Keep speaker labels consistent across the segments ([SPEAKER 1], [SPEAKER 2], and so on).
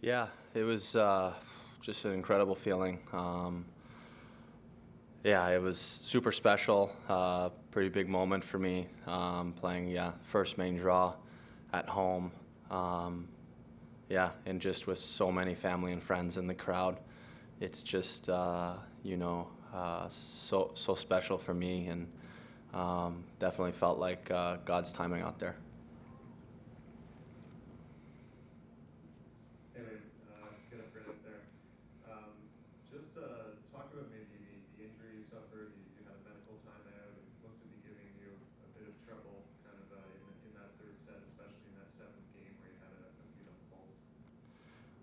[SPEAKER 1] Yeah, it was just an incredible feeling. Yeah, it was super special. Pretty big moment for me playing, yeah, first main draw at home. Um, yeah, and just with so many family and friends in the crowd, it's just so special for me, and definitely felt like God's timing out there.
[SPEAKER 2] Hey, man, good up credit there. Just talk about maybe the injury you suffered. You had a medical timeout. It looked to be giving you a bit of trouble kind of in that third set, especially in that seventh game where you had a few double faults.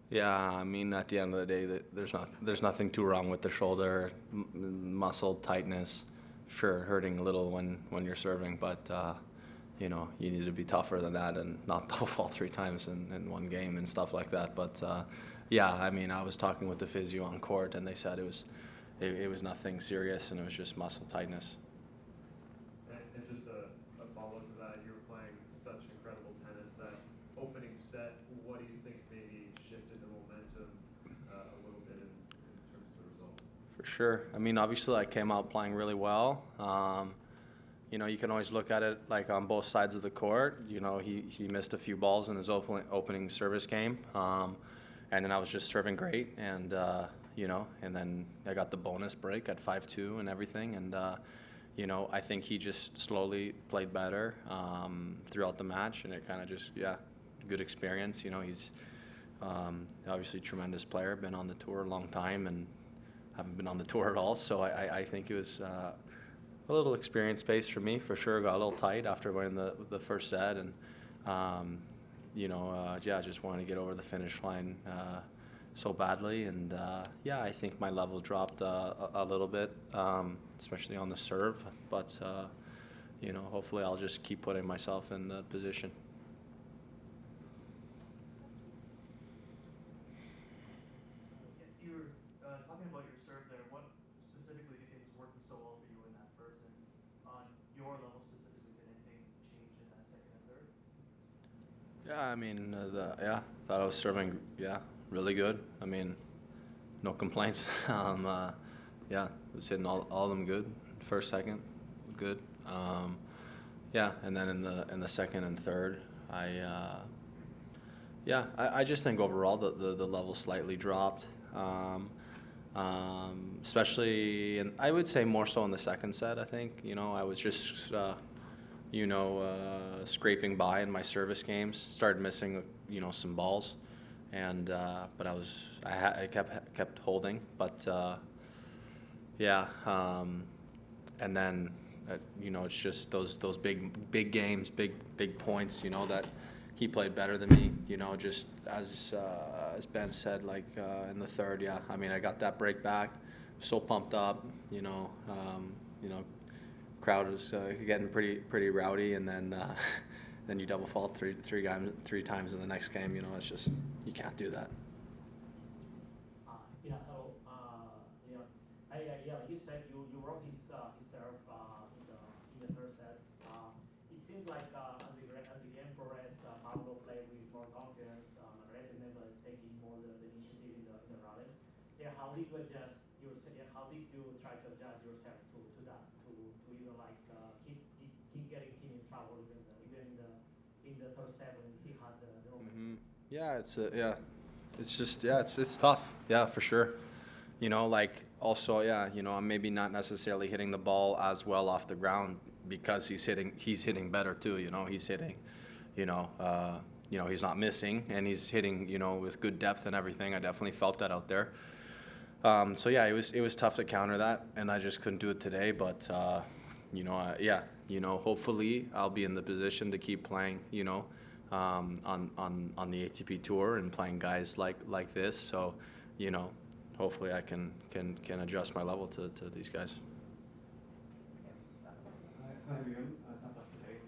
[SPEAKER 1] Yeah, I mean, at the end of the day, there's nothing too wrong with the shoulder, muscle tightness. Sure, hurting a little when you're serving, but you need to be tougher than that and not double fall three times in one game and stuff like that. But yeah, I mean, I was talking with the physio on court, and they said it was nothing serious, and it was just muscle tightness.
[SPEAKER 2] And just a follow to that, you were playing such incredible tennis that opening set. What do you think maybe shifted the momentum a little bit in terms of the result?
[SPEAKER 1] For sure. I mean, obviously, I came out playing really well. You can always look at it like on both sides of the court. He missed a few balls in his opening service game, and then I was just serving great, and and then I got the bonus break at 5-2 and everything, and I think he just slowly played better throughout the match, and it kind of just good experience. He's obviously a tremendous player, been on the tour a long time, and haven't been on the tour at all. So I think it was a little experience base for me, for sure. Got a little tight after winning the first set, and just wanted to get over the finish line so badly. And I think my level dropped a little bit, especially on the serve. But hopefully I'll just keep putting myself in the position.
[SPEAKER 3] You were talking about your serve there. What specifically do you think is working so well for you in that first, and on your level specifically, did anything change in that second and third?
[SPEAKER 1] Yeah, I mean, thought I was serving, really good. I mean, no complaints. Was hitting all of them good. First, second, good. And then in the second and third, I just think overall the level slightly dropped. Especially, I would say more so in the second set. I think I was just scraping by in my service games. Started missing some balls, and but I kept holding. But and then it's just those big games, big points. That he played better than me. Just as Ben said, like in the third. Yeah, I mean, I got that break back. So pumped up. Crowd was getting pretty rowdy, and then then you double fault three times in the next game. It's just you can't do that.
[SPEAKER 3] Yeah, hello. You said you wrote his serve in the first set. It seems like as the game progressed, Pablo played with more confidence and aggressiveness, taking more the initiative in the rallies. Yeah, how did you adjust how did you try to adjust yourself to that to even like keep getting him in trouble even in the third set when he had the opening?
[SPEAKER 1] Yeah, it's just it's tough. Yeah, for sure. Like also, I'm maybe not necessarily hitting the ball as well off the ground because he's hitting better too. He's hitting, he's not missing, and he's hitting, with good depth and everything. I definitely felt that out there. So yeah, it was tough to counter that, and I just couldn't do it today. But hopefully I'll be in the position to keep playing, on the ATP tour and playing guys like this. So, hopefully I can adjust my level to these guys.
[SPEAKER 4] Hi, Liam. Tough luck today.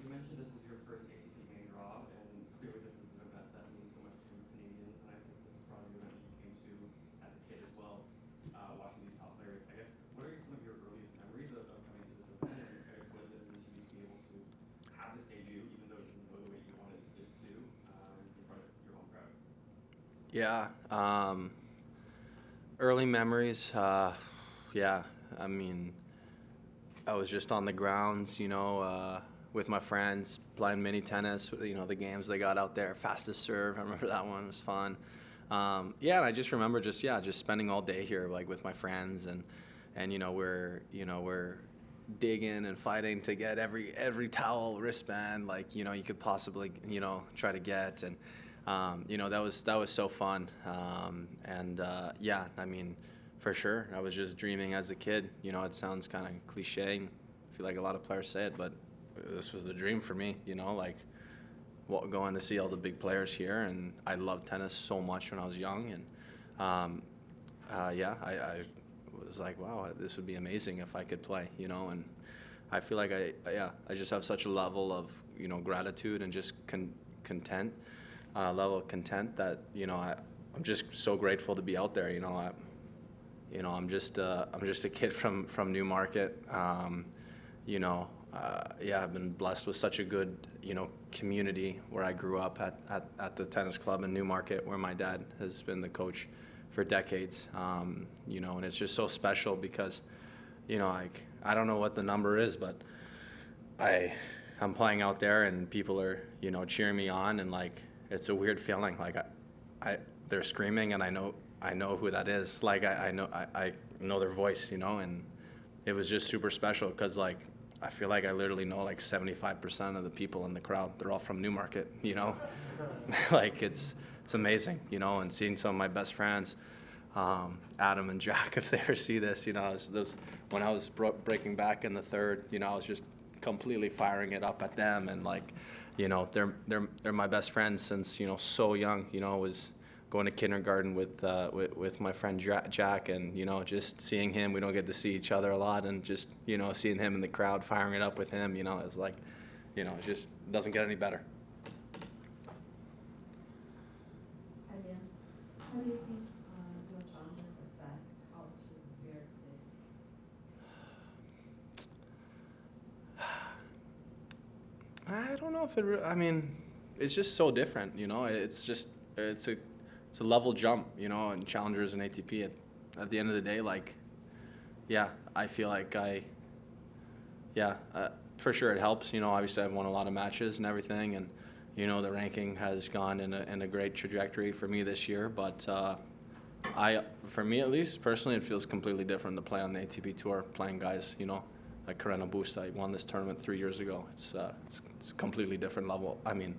[SPEAKER 4] You mentioned this is your first ATP main draw, and clearly this is an event that means so much to Canadians, and I think this is probably an event that you came to as a kid as well, watching these top players. I guess, what are some of your earliest memories of coming to this event, and I guess what does it mean to you to be able to have this debut, even though it didn't go the way you wanted it to, in front of your home crowd?
[SPEAKER 1] Yeah. Early memories. Yeah. I mean, I was just on the grounds, with my friends playing mini tennis. The games they got out there, fastest serve. I remember that one was fun. Yeah, and I just remember just spending all day here, like with my friends, and we're digging and fighting to get every towel, wristband, like you could possibly try to get, and that was so fun. Yeah, I mean, for sure, I was just dreaming as a kid. It sounds kind of cliche. I feel like a lot of players say it, but this was the dream for me. Like going to see all the big players here, and I loved tennis so much when I was young, and yeah, I was like, wow, this would be amazing if I could play, and I feel like I just have such a level of gratitude and just content, level of content that I'm just so grateful to be out there. I'm just a kid from Newmarket. Yeah, I've been blessed with such a good, community where I grew up at the tennis club in Newmarket, where my dad has been the coach for decades. And it's just so special because, like, I don't know what the number is, but I'm playing out there and people are, cheering me on, and like, it's a weird feeling. Like they're screaming and I know who that is. Like I know their voice, and it was just super special because like I feel like I literally know like 75% of the people in the crowd. They're all from Newmarket, like it's amazing, and seeing some of my best friends, Adam and Jack, if they ever see this, when I was breaking back in the third, I was just completely firing it up at them, and like, they're my best friends since so young. Was going to kindergarten with my friend Jack, and just seeing him. We don't get to see each other a lot, and just seeing him in the crowd firing it up with him, it's like, it just doesn't get any better.
[SPEAKER 5] How do you think your challenger success helped you prepare for this?
[SPEAKER 1] I don't know if I mean, it's just so different, it's a level jump, and challengers and ATP at the end of the day, like, yeah, I feel like for sure it helps, obviously I've won a lot of matches and everything, and, the ranking has gone in a great trajectory for me this year, but for me at least, personally, it feels completely different to play on the ATP Tour, playing guys, like Carreno Busta. I won this tournament 3 years ago. It's a completely different level. I mean,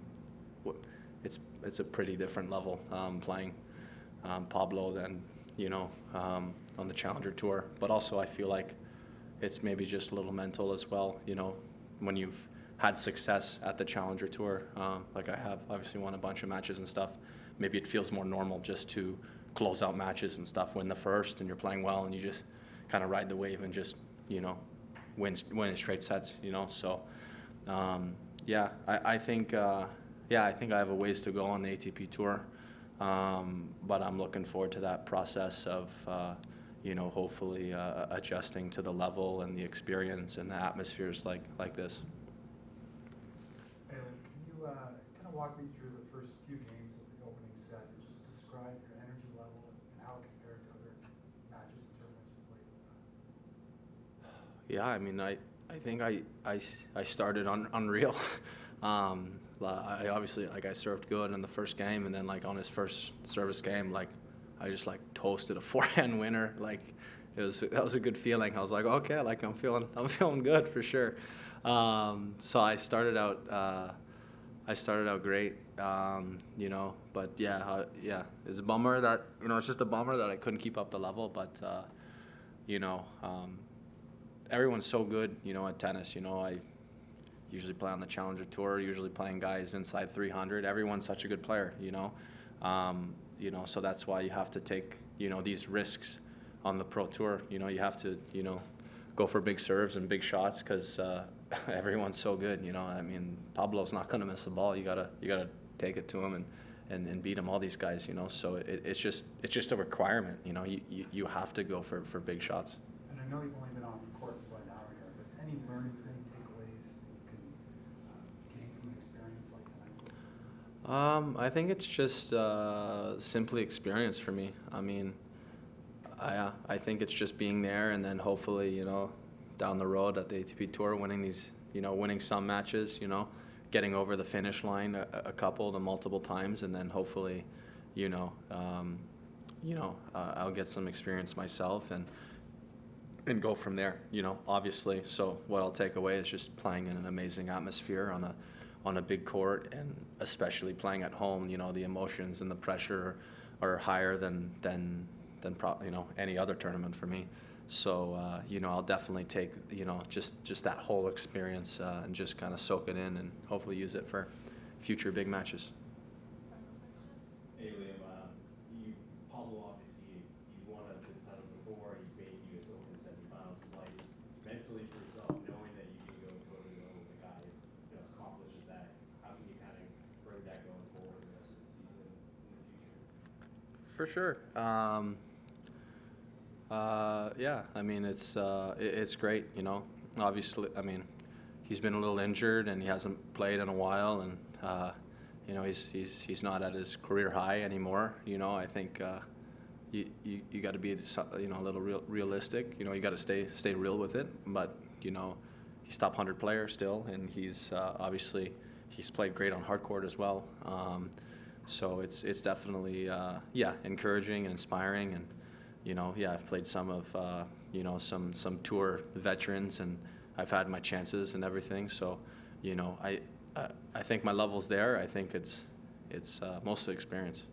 [SPEAKER 1] it's a pretty different level playing Pablo than on the Challenger Tour. But also, I feel like it's maybe just a little mental as well. When you've had success at the Challenger Tour, like I have, obviously won a bunch of matches and stuff. Maybe it feels more normal just to close out matches and stuff, win the first, and you're playing well, and you just kind of ride the wave and just win in straight sets. So yeah, I think. Yeah, I think I have a ways to go on the ATP Tour, but I'm looking forward to that process of, hopefully adjusting to the level and the experience and the atmospheres like this.
[SPEAKER 6] Bailey, can you kind of walk me through the first few games of the opening set and just describe your energy level and how it compared to other matches and tournaments you played in the past?
[SPEAKER 1] Yeah, I mean, I think I started unreal. I obviously, like, I served good in the first game, and then like on his first service game, like I just like toasted a forehand winner. Like that was a good feeling. I was like, okay, like I'm feeling good for sure. So I started out great, but yeah, it's a bummer that it's just a bummer that I couldn't keep up the level, but everyone's so good, at tennis. I usually play on the Challenger Tour, usually playing guys inside 300. Everyone's such a good player, so that's why you have to take, these risks on the Pro Tour. You have to, go for big serves and big shots because everyone's so good, I mean, Pablo's not going to miss the ball. You gotta take it to him and beat him, all these guys, so it's just a requirement, you have to go for big shots.
[SPEAKER 6] And I know you've only been on the court for an hour here, but any learnings, any takeaways that you can gain from an experience like
[SPEAKER 1] I think it's just simply experience for me. I mean, I think it's just being there, and then hopefully, down the road at the ATP Tour, winning these, winning some matches, getting over the finish line a couple to multiple times, and then hopefully, I'll get some experience myself and go from there. Obviously. So what I'll take away is just playing in an amazing atmosphere on a big court, and especially playing at home. The emotions and the pressure are higher than any other tournament for me. So I'll definitely take just that whole experience and just kind of soak it in and hopefully use it for future big matches.
[SPEAKER 7] Hey Liam, Pablo obviously, he's won at this title before, he's made US Open semifinals twice. Mentally for yourself, knowing that you can go toe-to-toe with the guys, as accomplished as that, how can you kind of bring that going forward the rest of the season in the future?
[SPEAKER 1] For sure. Yeah, I mean, it's great, Obviously, I mean, he's been a little injured and he hasn't played in a while, and he's not at his career high anymore. I think you got to be a little realistic. You got to stay real with it. But he's top 100 player still, and he's obviously he's played great on hard court as well. So it's definitely encouraging and inspiring, and I've played some of some tour veterans, and I've had my chances and everything. So I think my level's there. I think it's mostly experience.